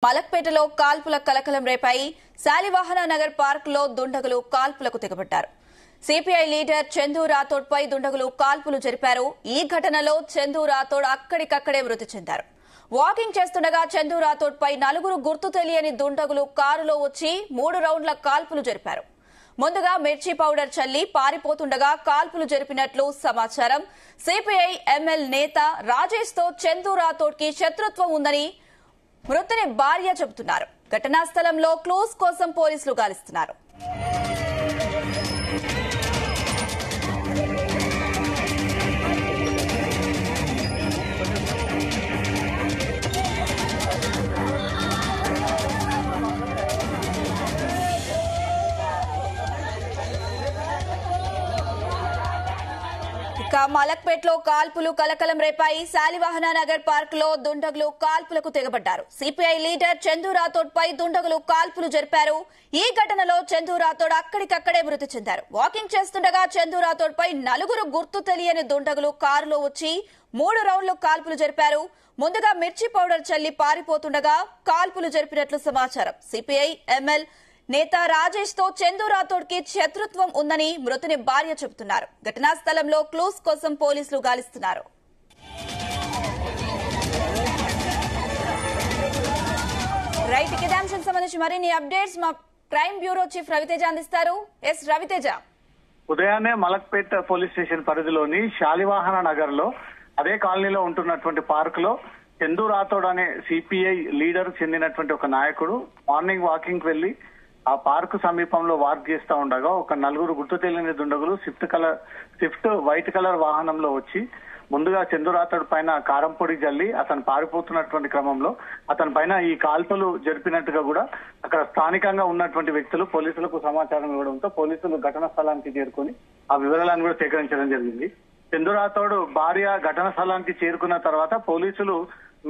మలక్పేటలో కాల్పుల కలకలం రేపాయి. శాలివాహన నగర్ పార్క్ లో దుండగులు కాల్పులకు తెగబడ్డారు. సిపిఐ లీడర్ చందు రాథోడ్ పై దుండగులు కాల్పులు జరిపారు. ఈ ఘటనలో చందు రాథోడ్ అక్కడికక్కడే మృతి చెందారు. వాకింగ్ చేస్తుండగా చందు రాథోడ్ పై నలుగురు గుర్తు తెలియని దుండగులు కారులో వచ్చి 3 రౌండ్ల కాల్పులు జరిపారు. ముందుగా మిర్చి పౌడర్ చల్లి పారిపోతుండగా కాల్పులు జరిపినట్లు సమాచారం. సిపిఐ ఎంఎల్ నేత రాజేష్ తో చందు రాథోడ్ కి శత్రుత్వం ఉందని మృతుని భార్య చెబుతున్నారు. ఘటనా స్థలంలో క్లూస్ కోసం పోలీసులు గాలిస్తున్నారు. మలక్పేటలో కాల్పులు కలకలం రేపాయి. శాలివాహన నగర్ పార్క్ లో దుండగులు కాల్పులకు తెగబడ్డారు. సిపిఐ లీడర్ చందు రాథోడ్ పై దుండగులు కాల్పులు జరిపారు. ఈ ఘటనలో చందు రాథోడ్ అక్కడికక్కడే మృతి చెందారు. వాకింగ్ చేస్తుండగా చందు రాథోడ్ పై నలుగురు గుర్తు తెలియని దుండగులు కారులో వచ్చి 3 రౌండ్లు కాల్పులు జరిపారు. ముందుగా మిర్చి పౌడర్ చల్లి పారిపోతుండగా కాల్పులు జరిపినట్లు సమాచారం. సిపిఐ ఎంఎల్ నేత రాజేష్ తో చందు రాథోడ్ కి శత్రుత్వం ఉందని మృతుని భార్య చెబుతున్నారు. ఘటనా స్థలంలో క్లూస్ కోసం పోలీసులు గాలిస్తున్నారు. రైట్, ఇదే అంశం సంబంధించి మరిన్ని అప్డేట్స్ మా క్రైమ్ బ్యూరో చీఫ్ రవితేజ అందిస్తారు. ఎస్ రవితేజ. ఉదయాన్నే మలక్పేట్ పోలీస్ స్టేషన్ పరిధిలోని శాలివాహన నగర్ లో అదే కాలనీలో ఉంటున్నటువంటి పార్క్ లో చందు రాథోడ్ అనే సిపిఐ లీడర్ చెందినటువంటి ఒక నాయకుడు మార్నింగ్ వాకింగ్ కు వెళ్లి ఆ పార్క్ సమీపంలో వాక్ చేస్తా ఉండగా ఒక నలుగురు గుర్తు తెలియని దుండగులు స్విఫ్ట్ వైట్ కలర్ వాహనంలో వచ్చి ముందుగా చందు రాథోడ్ పైన కారం పొడి జల్లి అతను పారిపోతున్నటువంటి క్రమంలో అతని పైన ఈ కాల్పులు జరిపినట్టుగా కూడా అక్కడ స్థానికంగా ఉన్నటువంటి వ్యక్తులు పోలీసులకు సమాచారం ఇవ్వడంతో పోలీసులు ఘటనా స్థలానికి చేరుకుని ఆ వివరాలను కూడా సేకరించడం జరిగింది. చందు రాథోడ్ భార్య ఘటనా స్థలానికి చేరుకున్న తర్వాత పోలీసులు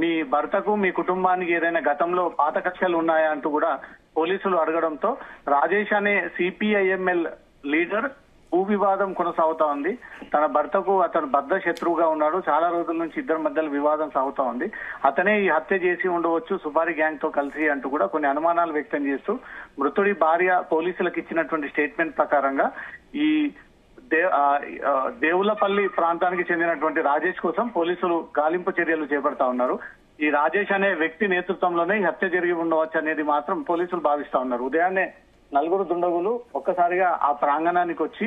మీ భర్తకు మీ కుటుంబానికి ఏదైనా గతంలో పాత కక్షలు ఉన్నాయా అంటూ కూడా పోలీసులు అడగడంతో రాజేష్ అనే సిపిఐఎంఎల్ లీడర్ భూ వివాదం కొనసాగుతా ఉంది. తన భర్తకు అతను బద్ద శత్రువుగా ఉన్నాడు. చాలా రోజుల నుంచి ఇద్దరి మధ్యలో వివాదం సాగుతా ఉంది. అతనే ఈ హత్య చేసి ఉండవచ్చు సుపారీ గ్యాంగ్ తో కలిసి అంటూ కూడా కొన్ని అనుమానాలు వ్యక్తం చేస్తూ మృతుడి భార్య పోలీసులకు ఇచ్చినటువంటి స్టేట్మెంట్ ప్రకారంగా ఈ దేవులపల్లి ప్రాంతానికి చెందినటువంటి రాజేష్ కోసం పోలీసులు గాలింపు చర్యలు చేపడతా ఉన్నారు. ఈ రాజేష్ అనే వ్యక్తి నేతృత్వంలోనే ఈ హత్య జరిగి ఉండవచ్చు అనేది మాత్రం పోలీసులు భావిస్తా ఉన్నారు. ఉదయాన్నే నలుగురు దుండగులు ఒక్కసారిగా ఆ ప్రాంగణానికి వచ్చి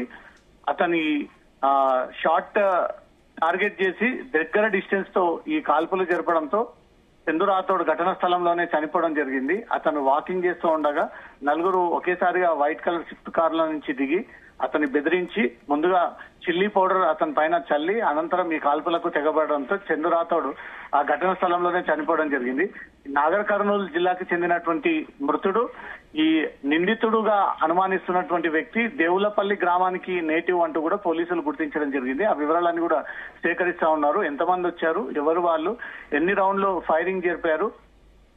అతని షార్ట్ టార్గెట్ చేసి దగ్గర డిస్టెన్స్ తో ఈ కాల్పులు జరపడంతో చందు రాథోడ్ ఘటనా స్థలంలోనే చనిపోవడం జరిగింది. అతను వాకింగ్ చేస్తూ ఉండగా నలుగురు ఒకేసారిగా వైట్ కలర్ స్విఫ్ట్ కారులో నుంచి దిగి అతన్ని బెదిరించి ముందుగా చిల్లీ పౌడర్ అతని పైన చల్లి అనంతరం ఈ కాల్పులకు తెగబడడంతో చందు రాథోడ్ ఆ ఘటనా స్థలంలోనే చనిపోవడం జరిగింది. నాగర్ కర్నూలు జిల్లాకు చెందినటువంటి మృతుడు ఈ నిందితుడుగా అనుమానిస్తున్నటువంటి వ్యక్తి దేవులపల్లి గ్రామానికి నేటివ్ అంటూ కూడా పోలీసులు గుర్తించడం జరిగింది. ఆ వివరాలన్నీ కూడా సేకరిస్తా ఉన్నారు. ఎంతమంది వచ్చారు, ఎవరు వాళ్ళు, ఎన్ని రౌండ్లు ఫైరింగ్ జరిపారు,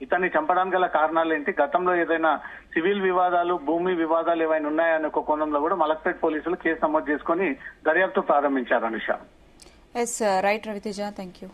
ఇతన్ని చంపడానికి గల కారణాలు ఏంటి, గతంలో ఏదైనా సివిల్ వివాదాలు భూమి వివాదాలు ఏవైనా ఉన్నాయనే ఒక కోణంలో కూడా మలక్పేట్ పోలీసులు కేసు నమోదు చేసుకుని దర్యాప్తు ప్రారంభించారు. Anusha. Yes right Ravi Teja, thank you.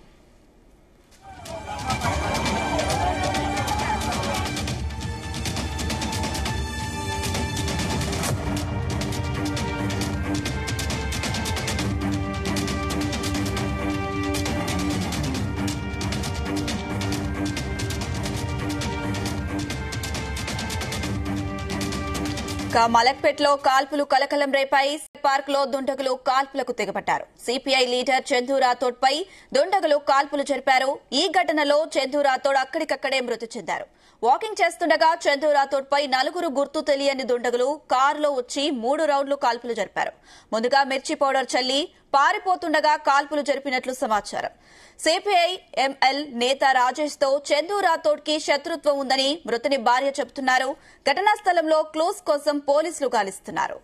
మలక్పేటలో కాల్పులు కలకలం రేపాయి. పార్క్ లో దుండగులు కాల్పులకు తెగబడ్డారు. సిపిఐ లీడర్ చందు రాథోడ్ పై దుండగులు కాల్పులు జరిపారు. ఈ ఘటనలో చందు రాథోడ్ అక్కడికక్కడే మృతి చెందారు. వాకింగ్ చేస్తుండగా చందు రాథోడ్ పై నలుగురు గుర్తు తెలియని దుండగులు కారులో వచ్చి 3 రౌండ్లు కాల్పులు జరిపారు. ముందుగా మిర్చి పౌడర్ చల్లి పారిపోతుండగా కాల్పులు జరిపినట్లు సమాచారం. సిపిఐ ఎంఎల్ నేత రాజేష్ తో చందు రాథోడ్ కి శత్రుత్వం ఉందని మృతుని భార్య చెబుతున్నారు. ఘటనా స్థలంలో క్లూస్ కోసం పోలీసులు గాలిస్తున్నారు.